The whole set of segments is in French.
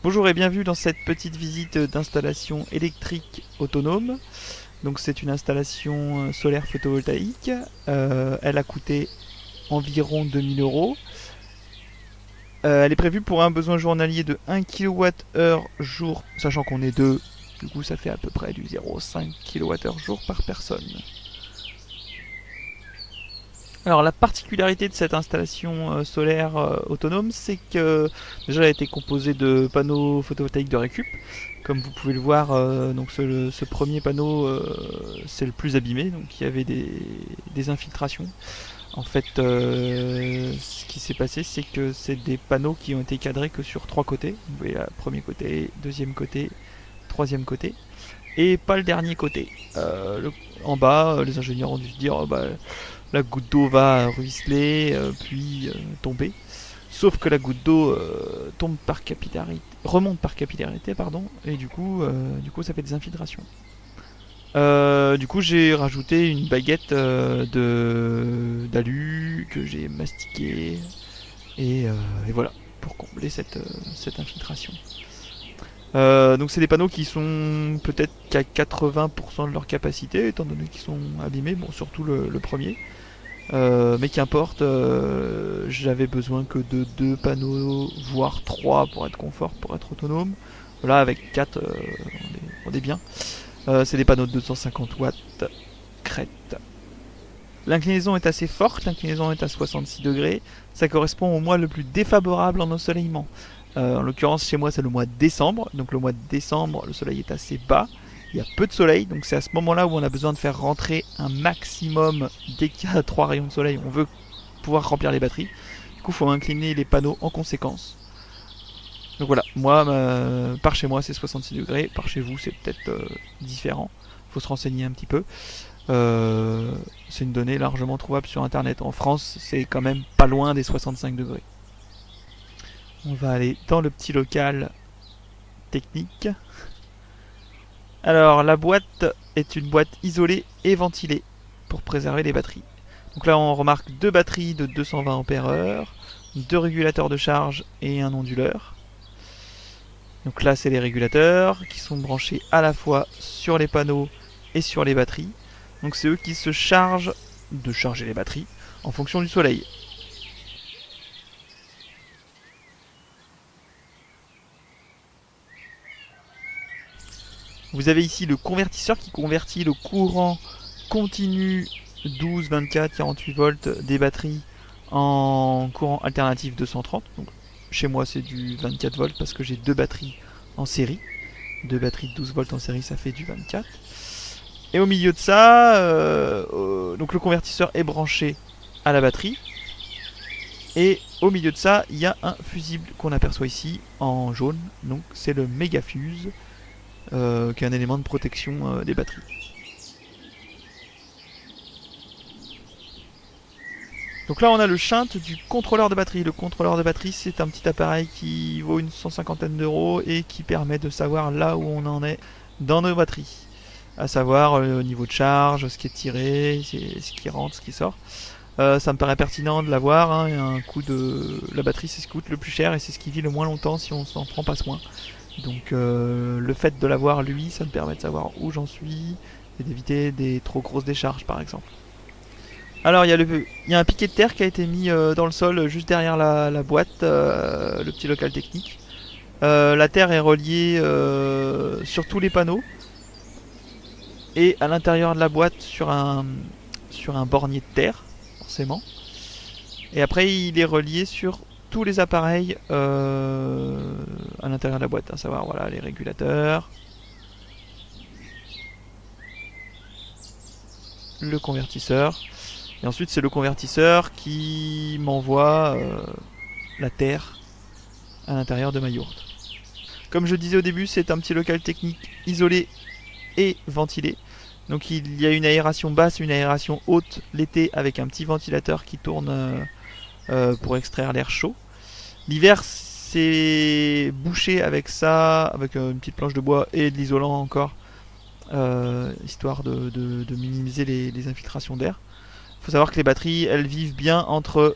Bonjour et bienvenue dans cette petite visite d'installation électrique autonome. Donc c'est une installation solaire photovoltaïque. Elle a coûté environ 2000 €. Elle est prévue pour un besoin journalier de 1 kWh jour, sachant qu'on est deux. Du coup ça fait à peu près du 0,5 kWh jour par personne. Alors la particularité de cette installation solaire autonome, c'est que déjà elle a été composée de panneaux photovoltaïques de récup. Comme vous pouvez le voir, donc ce premier panneau, c'est le plus abîmé, donc il y avait des infiltrations. En fait, ce qui s'est passé, c'est que c'est des panneaux qui ont été cadrés que sur trois côtés. Vous voyez là, premier côté, deuxième côté, troisième côté, et pas le dernier côté. En bas, les ingénieurs ont dû se dire, oh, bah, la goutte d'eau va ruisseler, puis tomber. Sauf que la goutte d'eau tombe par capillarité, remonte par capillarité, pardon, et du coup ça fait des infiltrations. Du coup j'ai rajouté une baguette d'alu que j'ai mastiquée et voilà pour combler cette infiltration. Donc c'est des panneaux qui sont peut-être qu'à 80% de leur capacité étant donné qu'ils sont abîmés, bon surtout le premier. Mais qu'importe, j'avais besoin que de 2 panneaux, voire 3 pour être confort, pour être autonome. Là, avec 4, on est bien. C'est des panneaux de 250 watts, crête. L'inclinaison est assez forte, l'inclinaison est à 66 degrés. Ça correspond au mois le plus défavorable en ensoleillement. En l'occurrence, chez moi, c'est le mois de décembre. Donc le mois de décembre, le soleil est assez bas. Il y a peu de soleil, donc c'est à ce moment-là où on a besoin de faire rentrer un maximum. Dès qu'il y a 3 rayons de soleil, on veut pouvoir remplir les batteries. Du coup, il faut incliner les panneaux en conséquence. Donc voilà, moi, par chez moi, c'est 66 degrés. Par chez vous, c'est peut-être différent. Il faut se renseigner un petit peu. C'est une donnée largement trouvable sur Internet. En France, c'est quand même pas loin des 65 degrés. On va aller dans le petit local technique. Alors la boîte est une boîte isolée et ventilée pour préserver les batteries. Donc là on remarque deux batteries de 220 ampères-heure, deux régulateurs de charge et un onduleur. Donc là c'est les régulateurs qui sont branchés à la fois sur les panneaux et sur les batteries. Donc c'est eux qui se chargent de charger les batteries en fonction du soleil. Vous avez ici le convertisseur qui convertit le courant continu 12, 24, 48 volts des batteries en courant alternatif 230. Donc, chez moi c'est du 24 volts parce que j'ai deux batteries en série. Deux batteries de 12 volts en série, ça fait du 24. Et au milieu de ça, donc le convertisseur est branché à la batterie. Et au milieu de ça, il y a un fusible qu'on aperçoit ici en jaune. Donc c'est le Megafuse. Qui est un élément de protection des batteries. Donc là on a le shunt du contrôleur de batterie. Le contrôleur de batterie c'est un petit appareil qui vaut une 150aine d'euros et qui permet de savoir là où on en est dans nos batteries. À savoir le niveau de charge, ce qui est tiré, ce qui rentre, ce qui sort. Ça me paraît pertinent de l'avoir, hein. Un coup de la batterie c'est ce qui coûte le plus cher et c'est ce qui vit le moins longtemps si on s'en prend pas soin. Donc le fait de l'avoir lui, ça me permet de savoir où j'en suis et d'éviter des trop grosses décharges par exemple. Alors il y a un piquet de terre qui a été mis dans le sol juste derrière la boîte, le petit local technique. La terre est reliée sur tous les panneaux et à l'intérieur de la boîte sur un bornier de terre, forcément. Et après il est relié sur tous les appareils à l'intérieur de la boîte, à savoir voilà, les régulateurs, le convertisseur, et ensuite c'est le convertisseur qui m'envoie la terre à l'intérieur de ma yourte. Comme je disais au début, c'est un petit local technique isolé et ventilé. Donc il y a une aération basse et une aération haute l'été avec un petit ventilateur qui tourne pour extraire l'air chaud. L'hiver c'est bouché avec ça, avec une petite planche de bois et de l'isolant encore, histoire de minimiser les infiltrations d'air. Il faut savoir que les batteries elles vivent bien entre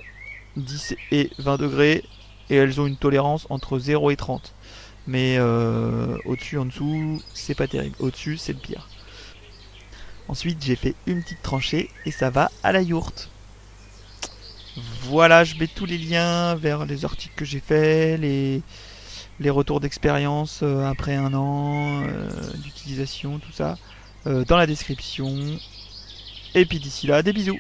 10 et 20 degrés et elles ont une tolérance entre 0 et 30. Mais au-dessus, en dessous, c'est pas terrible. Au-dessus, c'est le pire. Ensuite, j'ai fait une petite tranchée et ça va à la yourte. Voilà, je mets tous les liens vers les articles que j'ai faits, les retours d'expérience après un an d'utilisation, tout ça, dans la description. Et puis d'ici là, des bisous.